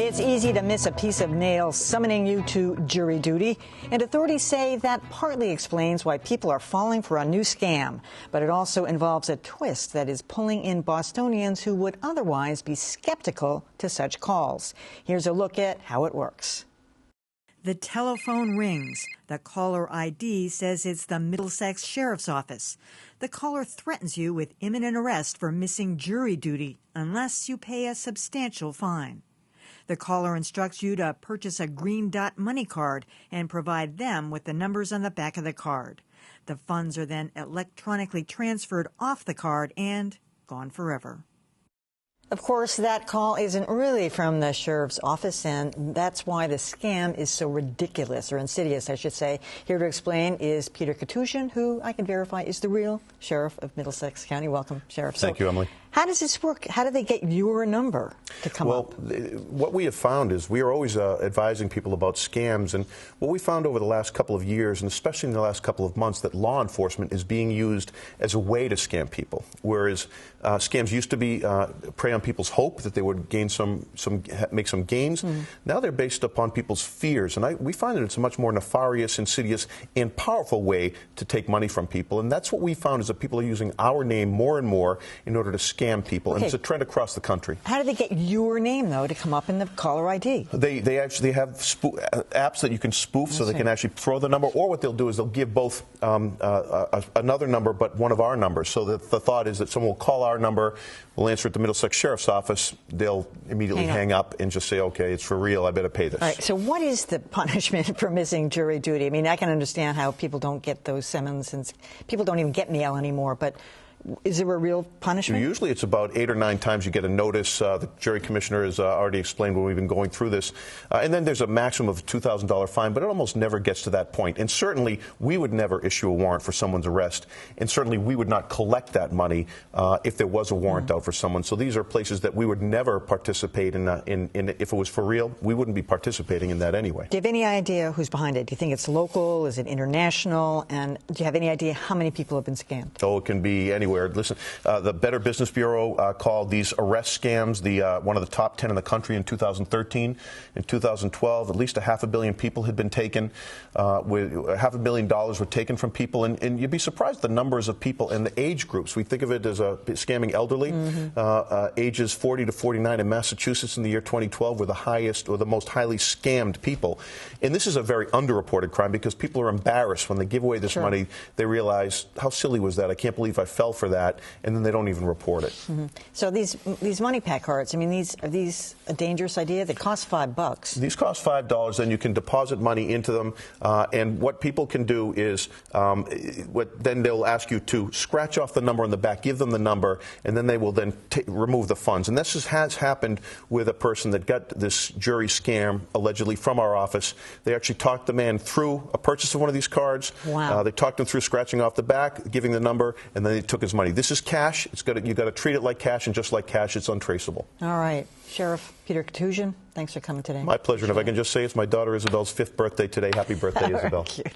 It's easy to miss a piece of nail summoning you to jury duty, and authorities say that partly explains why people are falling for a new scam. But it also involves a twist that is pulling in Bostonians who would otherwise be skeptical to such calls. Here's a look at how it works. The telephone rings. The caller ID says it's the Middlesex Sheriff's Office. The caller threatens you with imminent arrest for missing jury duty unless you pay a substantial fine. The caller instructs you to purchase a green dot money card and provide them with the numbers on the back of the card. The funds are then electronically transferred off the card and gone forever. Of course, that call isn't really from the sheriff's office, and that's why the scam is so ridiculous, or insidious, I should say. Here to explain is Peter Katushin, who I can verify is the real sheriff of Middlesex County. Welcome, Sheriff. Thank you, Emily. How does this work? How do they get your number to come up? Well, what we have found is we are always advising people about scams, and what we found over the last couple of years, and especially in the last couple of months, that law enforcement is being used as a way to scam people. Whereas scams used to be prey on people's hope that they would gain make some gains. Now they're based upon people's fears, and we find that it's a much more nefarious, insidious, and powerful way to take money from people. And that's what we found, is that people are using our name more and more in order to scam people, and it's a trend across the country. How do they get your name, though, to come up in the caller ID? They actually have apps that you can spoof, so they can actually throw the number, or what they'll do is they'll give both another number, but one of our numbers. So that the thought is that someone will call our number, we'll answer at the Middlesex Sheriff's Office, they'll immediately hang up and just say, okay, it's for real, I better pay this. All right, so what is the punishment for missing jury duty? I mean, I can understand how people don't get those summons, and people don't even get mail anymore, but is there a real punishment? Usually it's about 8 or 9 times you get a notice. The jury commissioner has already explained when we've been going through this. And then there's a maximum of a $2,000 fine, but it almost never gets to that point. And certainly we would never issue a warrant for someone's arrest. And certainly we would not collect that money if there was a warrant out for someone. So these are places that we would never participate in. If it was for real, we wouldn't be participating in that anyway. Do you have any idea who's behind it? Do you think it's local? Is it international? And do you have any idea how many people have been scammed? Oh, it can be anywhere. Listen, the Better Business Bureau called these arrest scams one of the top 10 in the country in 2013. In 2012, at least $500 million people had been taken. With $500 million were taken from people, and you'd be surprised at the numbers of people and the age groups. We think of it as scamming elderly. Ages 40 to 49 in Massachusetts in the year 2012 were the highest, or the most highly scammed people. And this is a very underreported crime because people are embarrassed when they give away this money. They realize, how silly was that? I can't believe I fell for that, and then they don't even report it. So these money pack cards, I mean, are these a dangerous idea? They cost $5. These cost $5, then you can deposit money into them, and what people can do is, then they'll ask you to scratch off the number on the back, give them the number, and then they will then remove the funds. And this has happened with a person that got this jury scam allegedly from our office. They actually talked the man through a purchase of one of these cards. Wow. They talked him through scratching off the back, giving the number, and then they took his money. This is cash. You've got to treat it like cash, and just like cash, it's untraceable. All right. Sheriff Peter Katushin, thanks for coming today. My pleasure. And if I can just say, it's my daughter Isabel's 5th birthday today. Happy birthday, Isabel. Cute.